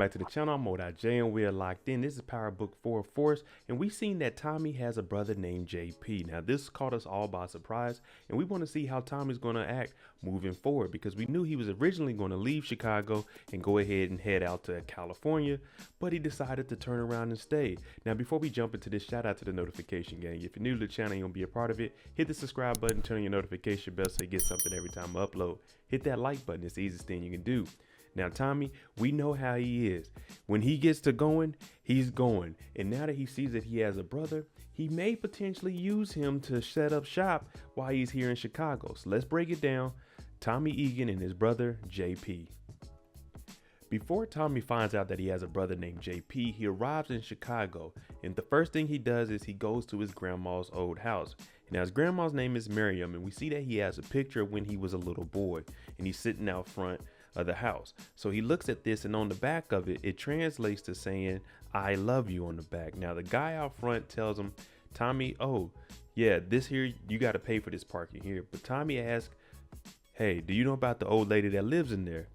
back to the channel. I'm MoedotJ and we're locked in. This is Power Book 4 Force, and we've seen that Tommy has a brother named JP. Now this caught us all by surprise, and we want to see how Tommy's going to act moving forward, because we knew he was originally going to leave Chicago and go ahead and head out to California, but he decided to turn around and stay. Now before we jump into this, shout out to the notification gang. If you're new to the channel and you want to be a part of it, hit the subscribe button, turn on your notification bell so you get something every time I upload. Hit that like button. It's the easiest thing you can do. Now Tommy, we know how he is. When he gets to going, he's going. And now that he sees that he has a brother, he may potentially use him to set up shop while he's here in Chicago. So let's break it down. Tommy Egan and his brother JP. Before Tommy finds out that he has a brother named JP, he arrives in Chicago, and the first thing he does is he goes to his grandma's old house. Now his grandma's name is Miriam, and we see that he has a picture of when he was a little boy, and he's sitting out front of the house. So he looks at this, and on the back of it, it translates to saying, "I love you" on the back. Now the guy out front tells him, Tommy, oh yeah, this here, you got to pay for this parking here. But Tommy asks, hey, do you know about the old lady that lives in there?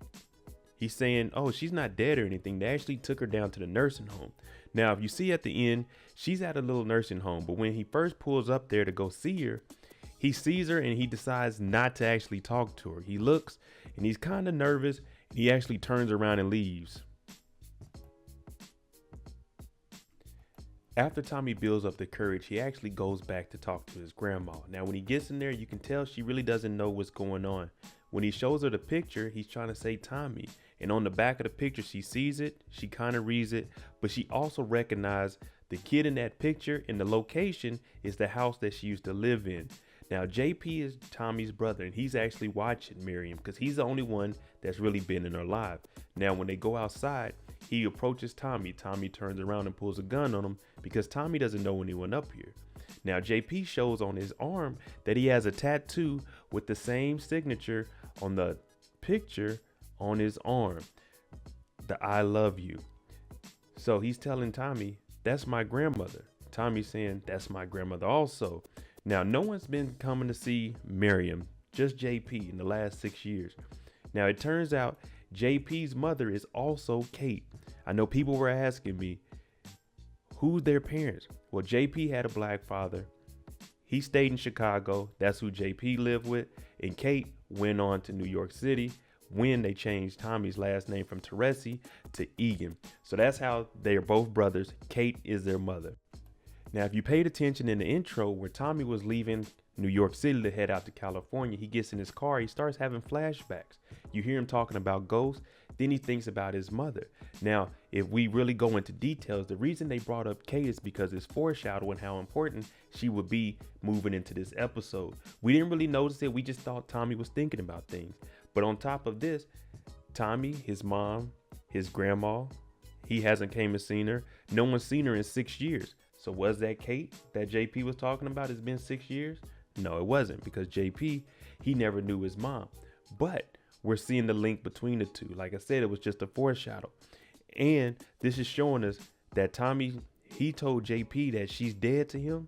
He's saying, oh, she's not dead or anything. They actually took her down to the nursing home. Now, if you see at the end, she's at a little nursing home, but when he first pulls up there to go see her, he sees her and he decides not to actually talk to her. He looks and he's kind of nervous, and he actually turns around and leaves. After Tommy builds up the courage, he actually goes back to talk to his grandma. Now, when he gets in there, you can tell she really doesn't know what's going on. When he shows her the picture, he's trying to say Tommy. And on the back of the picture, she sees it, she kind of reads it, but she also recognized the kid in that picture, and the location is the house that she used to live in. Now, JP is Tommy's brother, and he's actually watching Miriam because he's the only one that's really been in her life. Now, when they go outside, he approaches Tommy. Tommy turns around and pulls a gun on him because Tommy doesn't know anyone up here. Now, JP shows on his arm that he has a tattoo with the same signature on the picture on his arm, the "I love you." So he's telling Tommy, that's my grandmother. Tommy's saying, that's my grandmother also. Now, no one's been coming to see Miriam, just JP, in the last 6 years. Now, it turns out JP's mother is also Kate. I know people were asking me, who's their parents? Well, JP had a black father. He stayed in Chicago. That's who JP lived with. And Kate went on to New York City when they changed Tommy's last name from Teresi to Egan. So that's how they are both brothers. Kate is their mother. Now, if you paid attention in the intro where Tommy was leaving New York City to head out to California, he gets in his car, he starts having flashbacks. You hear him talking about ghosts, then he thinks about his mother. Now, if we really go into details, the reason they brought up Kate is because it's foreshadowing how important she would be moving into this episode. We didn't really notice it, we just thought Tommy was thinking about things. But on top of this, Tommy, his mom, his grandma, he hasn't came and seen her. No one's seen her in 6 years. So was that Kate that JP was talking about? It's been 6 years? No, it wasn't, because JP, he never knew his mom. But we're seeing the link between the two. Like I said, it was just a foreshadow. And this is showing us that Tommy, he told JP that she's dead to him.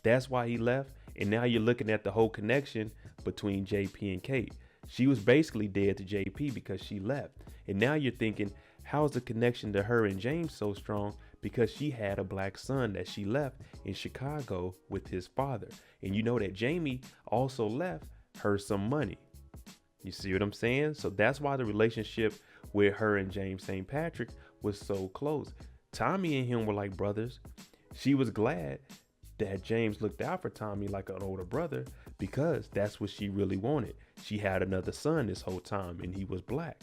That's why he left. And now you're looking at the whole connection between JP and Kate. She was basically dead to JP because she left. And now you're thinking, how's the connection to her and James so strong? Because she had a black son that she left in Chicago with his father. And you know that Jamie also left her some money. You see what I'm saying? So that's why the relationship with her and James St. Patrick was so close. Tommy and him were like brothers. She was glad that James looked out for Tommy like an older brother, because that's what she really wanted. She had another son this whole time, and he was black.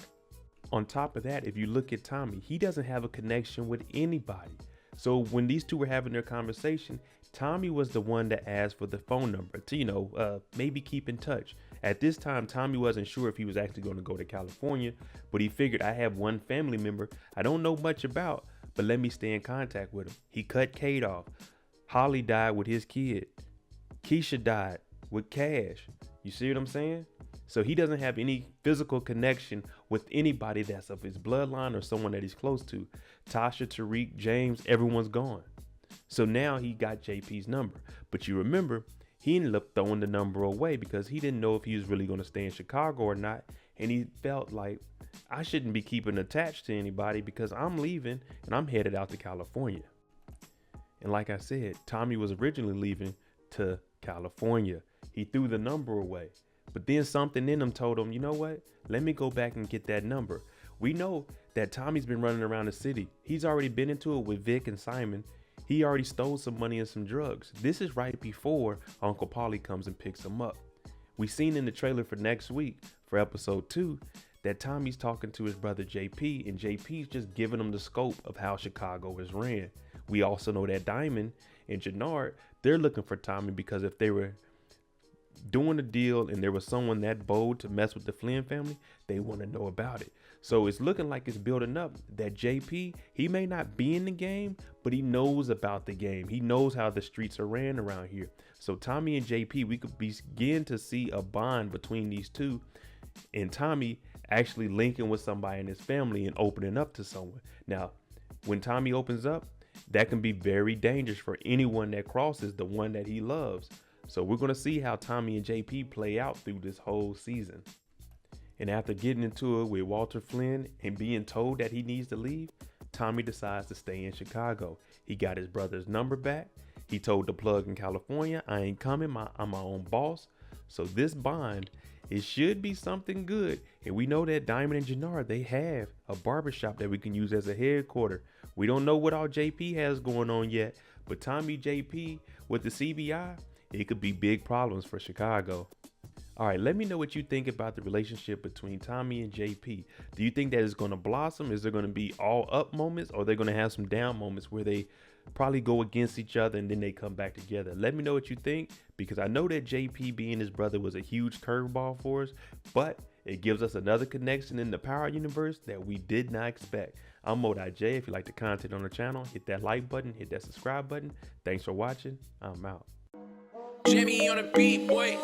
On top of that, if you look at Tommy, he doesn't have a connection with anybody. So when these two were having their conversation, Tommy was the one that asked for the phone number to, maybe keep in touch. At this time, Tommy wasn't sure if he was actually going to go to California, but he figured, I have one family member I don't know much about, but let me stay in contact with him. He cut Kate off. Holly died with his kid. Keisha died with Cash. You see what I'm saying? So he doesn't have any physical connection with anybody that's of his bloodline or someone that he's close to. Tasha, Tariq, James, everyone's gone. So now he got JP's number. But you remember, he ended up throwing the number away because he didn't know if he was really going to stay in Chicago or not. And he felt like, I shouldn't be keeping attached to anybody because I'm leaving and I'm headed out to California. And like I said, Tommy was originally leaving to California. He threw the number away. But then something in him told him, you know what? Let me go back and get that number. We know that Tommy's been running around the city. He's already been into it with Vic and Simon. He already stole some money and some drugs. This is right before Uncle Paulie comes and picks him up. We seen in the trailer for next week, for episode 2, that Tommy's talking to his brother JP, and JP's just giving him the scope of how Chicago is ran. We also know that Diamond and Jenard, they're looking for Tommy because if they were doing a deal and there was someone that bold to mess with the Flynn family, they want to know about it. So it's looking like it's building up that JP, he may not be in the game, but he knows about the game. He knows how the streets are ran around here. So Tommy and JP, we could begin to see a bond between these two, and Tommy actually linking with somebody in his family and opening up to someone. Now, when Tommy opens up, that can be very dangerous for anyone that crosses the one that he loves. So we're going to see how Tommy and JP play out through this whole season. And after getting into it with Walter Flynn and being told that he needs to leave, Tommy decides to stay in Chicago. He got his brother's number back. He told the plug in California, I ain't coming, I'm my own boss. So this bond, it should be something good. And we know that Diamond and Jenard, they have a barbershop that we can use as a headquarter. We don't know what all JP has going on yet, but Tommy JP with the CBI, it could be big problems for Chicago. All right, let me know what you think about the relationship between Tommy and JP. Do you think that it's going to blossom? Is there going to be all up moments, or are they going to have some down moments where they probably go against each other and then they come back together? Let me know what you think, because I know that JP being his brother was a huge curveball for us, but it gives us another connection in the Power universe that we did not expect. I'm MoedotJ. If you like the content on the channel, hit that like button, hit that subscribe button. Thanks for watching. I'm out. Jimmy on the beat, boy.